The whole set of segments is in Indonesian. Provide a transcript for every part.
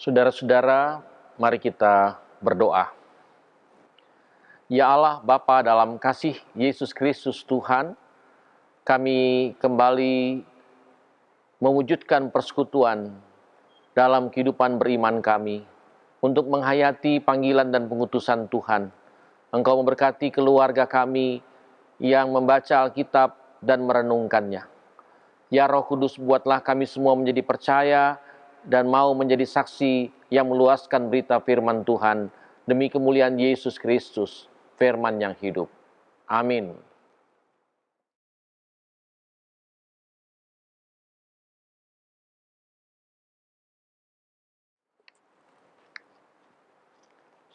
Saudara-saudara, mari kita berdoa. Ya Allah, Bapa dalam kasih Yesus Kristus Tuhan, kami kembali mewujudkan persekutuan dalam kehidupan beriman kami untuk menghayati panggilan dan pengutusan Tuhan. Engkau memberkati keluarga kami yang membaca Alkitab dan merenungkannya. Ya Roh Kudus, buatlah kami semua menjadi percaya dan mau menjadi saksi yang meluaskan berita firman Tuhan demi kemuliaan Yesus Kristus, firman yang hidup. Amin.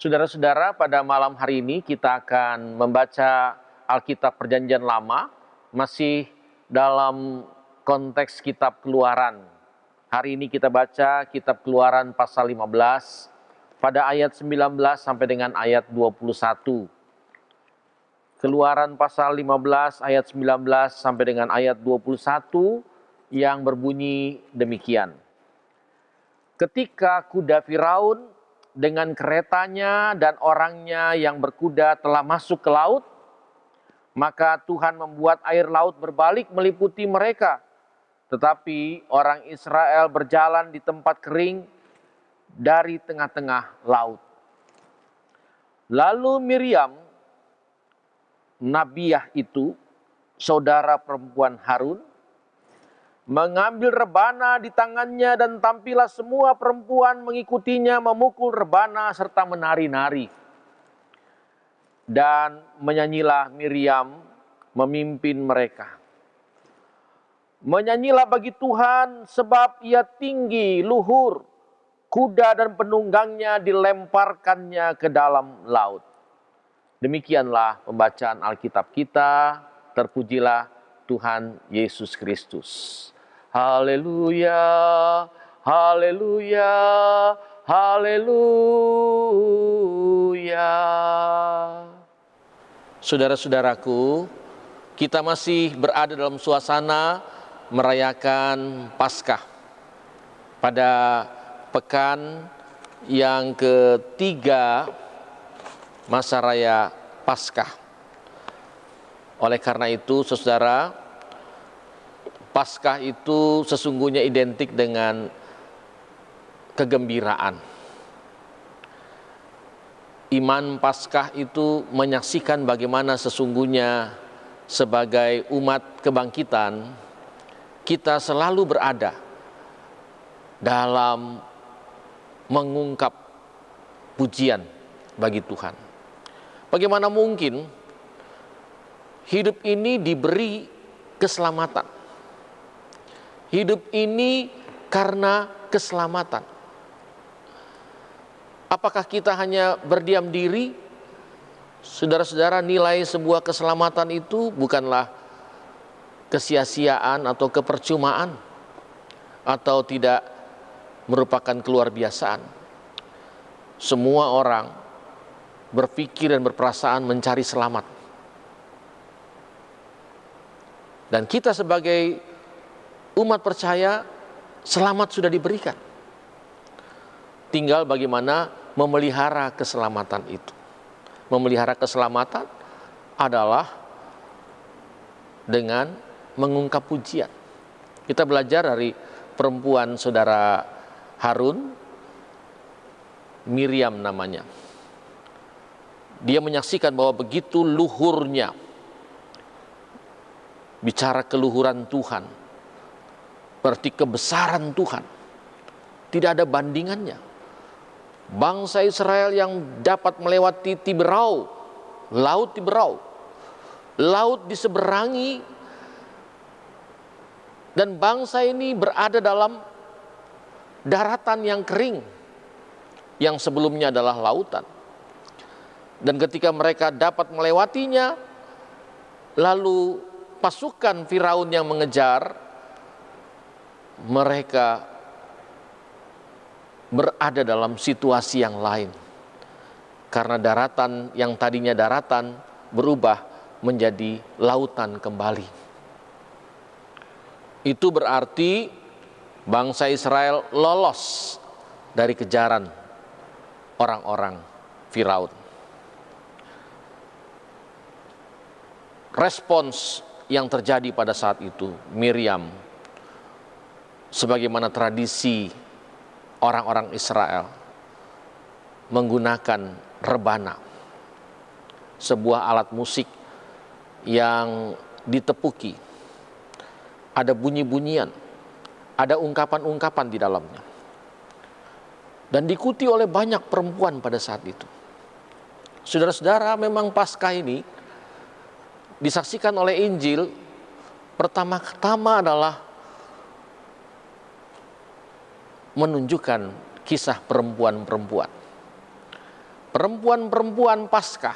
Saudara-saudara, pada malam hari ini kita akan membaca Alkitab Perjanjian Lama, masih dalam konteks kitab Keluaran. Hari ini kita baca kitab Keluaran pasal 15 pada ayat 19 sampai dengan ayat 21. Keluaran pasal 15 ayat 19 sampai dengan ayat 21 yang berbunyi demikian. Ketika kuda Firaun dengan keretanya dan orangnya yang berkuda telah masuk ke laut, maka Tuhan membuat air laut berbalik meliputi mereka. Tetapi orang Israel berjalan di tempat kering dari tengah-tengah laut. Lalu Miriam, Nabiah itu, saudara perempuan Harun, mengambil rebana di tangannya dan tampillah semua perempuan mengikutinya memukul rebana serta menari-nari. Dan menyanyilah Miriam memimpin mereka. Menyanyilah bagi Tuhan sebab ia tinggi, luhur, kuda dan penunggangnya dilemparkannya ke dalam laut. Demikianlah pembacaan Alkitab kita, terpujilah Tuhan Yesus Kristus. Haleluya, haleluya, haleluya. Saudara-saudaraku, kita masih berada dalam suasana merayakan Paskah. Pada pekan yang ketiga masa raya Paskah. Oleh karena itu, saudara, Paskah itu sesungguhnya identik dengan kegembiraan. Iman Paskah itu menyaksikan bagaimana sesungguhnya sebagai umat kebangkitan, kita selalu berada dalam mengungkap pujian bagi Tuhan. Bagaimana mungkin hidup ini diberi keselamatan? Hidup ini karena keselamatan. Apakah kita hanya berdiam diri? Saudara-saudara, nilai sebuah keselamatan itu bukanlah kesia-siaan atau kepercumaan, atau tidak merupakan keluar biasaan. Semua orang berpikir dan berperasaan mencari selamat. Dan kita sebagai umat percaya, selamat sudah diberikan. Tinggal bagaimana memelihara keselamatan itu. Memelihara keselamatan adalah dengan mengungkap pujian. Kita belajar dari perempuan saudara Harun, Miriam namanya. Dia menyaksikan bahwa begitu luhurnya, bicara keluhuran Tuhan, berarti kebesaran Tuhan, tidak ada bandingannya. Bangsa Israel yang dapat melewati Tiberau, laut Tiberau, laut diseberangi, dan bangsa ini berada dalam daratan yang kering, yang sebelumnya adalah lautan. Dan ketika mereka dapat melewatinya, lalu pasukan Firaun yang mengejar, mereka berada dalam situasi yang lain. Karena daratan yang tadinya daratan berubah menjadi lautan kembali. Itu berarti bangsa Israel lolos dari kejaran orang-orang Firaun. Respons yang terjadi pada saat itu, Miriam, sebagaimana tradisi orang-orang Israel, menggunakan rebana, sebuah alat musik yang ditepuki, ada bunyi-bunyian, ada ungkapan-ungkapan di dalamnya, dan diikuti oleh banyak perempuan pada saat itu. Saudara-saudara, memang Paskah ini disaksikan oleh Injil pertama-tama adalah menunjukkan kisah perempuan-perempuan. Perempuan-perempuan Paskah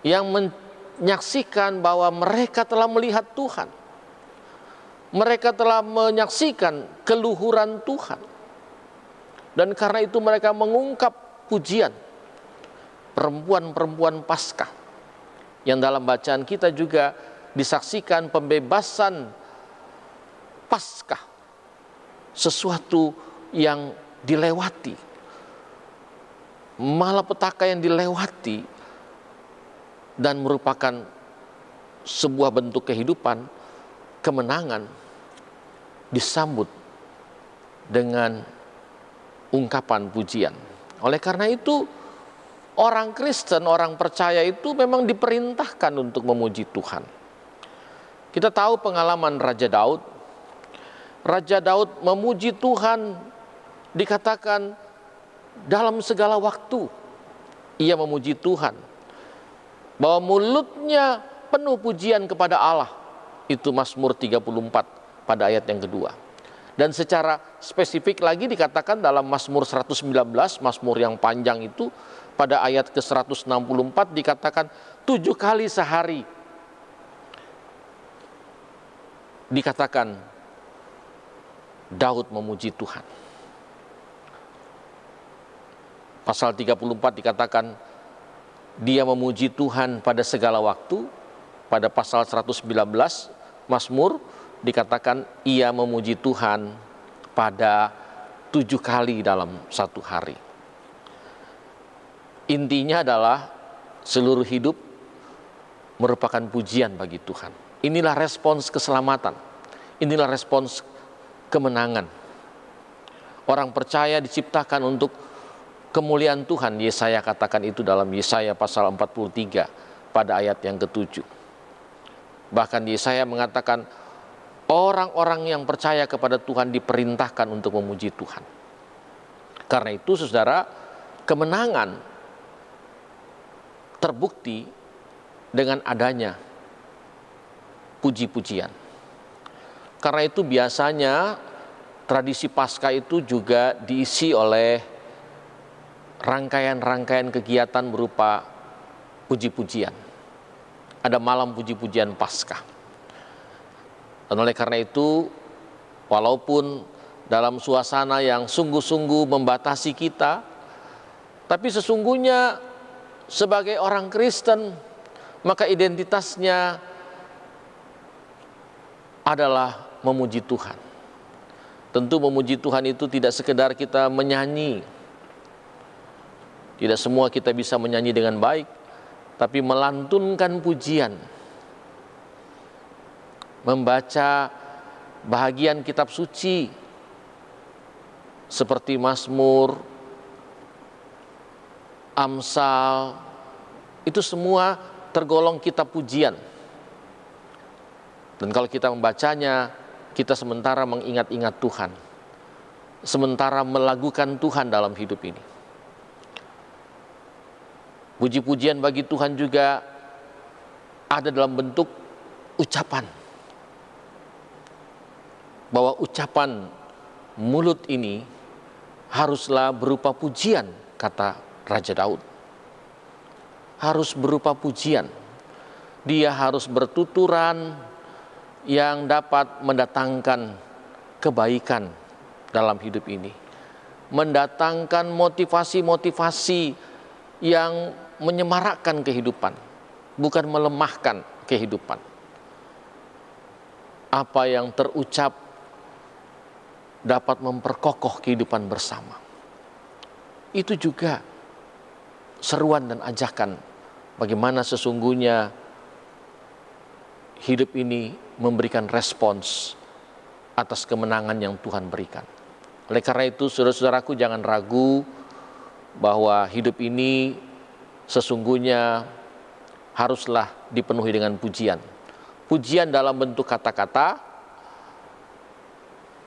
yang menyaksikan bahwa mereka telah melihat Tuhan. Mereka telah menyaksikan keluhuran Tuhan. Dan karena itu mereka mengungkap pujian. Perempuan-perempuan Paskah. Yang dalam bacaan kita juga disaksikan pembebasan Paskah, sesuatu yang dilewati, malapetaka yang dilewati, dan merupakan sebuah bentuk kehidupan, kemenangan, disambut dengan ungkapan pujian. Oleh karena itu, orang Kristen, orang percaya itu memang diperintahkan untuk memuji Tuhan. Kita tahu pengalaman Raja Daud. Raja Daud memuji Tuhan, dikatakan dalam segala waktu ia memuji Tuhan. Bahwa mulutnya penuh pujian kepada Allah. Itu Mazmur 34 pada ayat yang kedua. Dan secara spesifik lagi dikatakan dalam Mazmur 119, Mazmur yang panjang itu, pada ayat ke-164 dikatakan 7 kali sehari dikatakan Daud memuji Tuhan. Pasal 34 dikatakan dia memuji Tuhan pada segala waktu. Pada pasal 119 Mazmur dikatakan ia memuji Tuhan pada 7 kali dalam satu hari. Intinya adalah seluruh hidup merupakan pujian bagi Tuhan. Inilah respons keselamatan. Inilah respons kemenangan. Orang percaya diciptakan untuk kemuliaan Tuhan. Yesaya katakan itu dalam Yesaya pasal 43 pada ayat yang ke-7. Bahkan Yesaya mengatakan orang-orang yang percaya kepada Tuhan diperintahkan untuk memuji Tuhan. Karena itu saudara, kemenangan terbukti dengan adanya puji-pujian. Karena itu biasanya tradisi Paskah itu juga diisi oleh rangkaian-rangkaian kegiatan berupa puji-pujian. Ada malam puji-pujian Paskah. Dan oleh karena itu, walaupun dalam suasana yang sungguh-sungguh membatasi kita, tapi sesungguhnya sebagai orang Kristen, maka identitasnya adalah memuji Tuhan. Tentu memuji Tuhan itu tidak sekedar kita menyanyi. Tidak semua kita bisa menyanyi dengan baik, tapi melantunkan pujian. Membaca bahagian kitab suci seperti Mazmur, Amsal, itu semua tergolong kitab pujian. Dan kalau kita membacanya, kita sementara mengingat-ingat Tuhan, sementara melagukan Tuhan dalam hidup ini. Puji-pujian bagi Tuhan juga ada dalam bentuk ucapan. Bahwa ucapan mulut ini haruslah berupa pujian, kata Raja Daud. Harus berupa pujian. Dia harus bertuturan yang dapat mendatangkan kebaikan dalam hidup ini. Mendatangkan motivasi-motivasi yang menyemarakkan kehidupan, bukan melemahkan kehidupan. Apa yang terucap dapat memperkokoh kehidupan bersama. Itu juga seruan dan ajakan bagaimana sesungguhnya hidup ini memberikan respons atas kemenangan yang Tuhan berikan. Oleh karena itu, saudara-saudaraku, jangan ragu bahwa hidup ini sesungguhnya haruslah dipenuhi dengan pujian. Pujian dalam bentuk kata-kata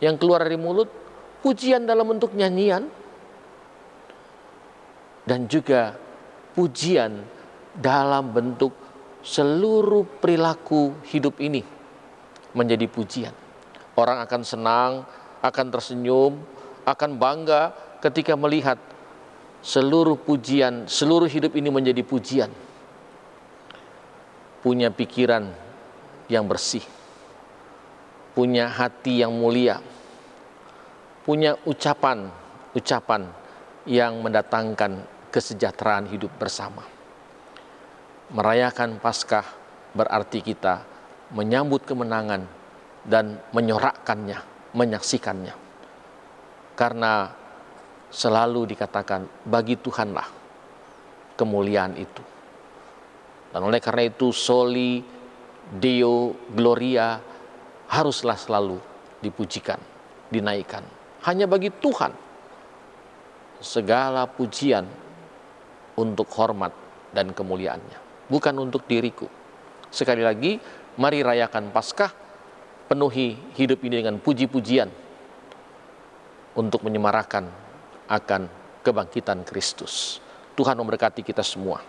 yang keluar dari mulut, pujian dalam bentuk nyanyian, dan juga pujian dalam bentuk seluruh perilaku hidup ini menjadi pujian. Orang akan senang, akan tersenyum, akan bangga ketika melihat seluruh pujian, seluruh hidup ini menjadi pujian. Punya pikiran yang bersih, punya hati yang mulia, punya ucapan yang mendatangkan kesejahteraan hidup bersama. Merayakan Paskah berarti kita menyambut kemenangan dan menyorakkannya, menyaksikannya. Karena selalu dikatakan bagi Tuhanlah kemuliaan itu. Dan oleh karena itu soli Deo Gloria haruslah selalu dipujikan, dinaikkan. Hanya bagi Tuhan segala pujian untuk hormat dan kemuliaannya, bukan untuk diriku. Sekali lagi, mari rayakan Paskah, penuhi hidup ini dengan puji-pujian untuk menyemarakan akan kebangkitan Kristus. Tuhan memberkati kita semua.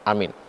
Amin.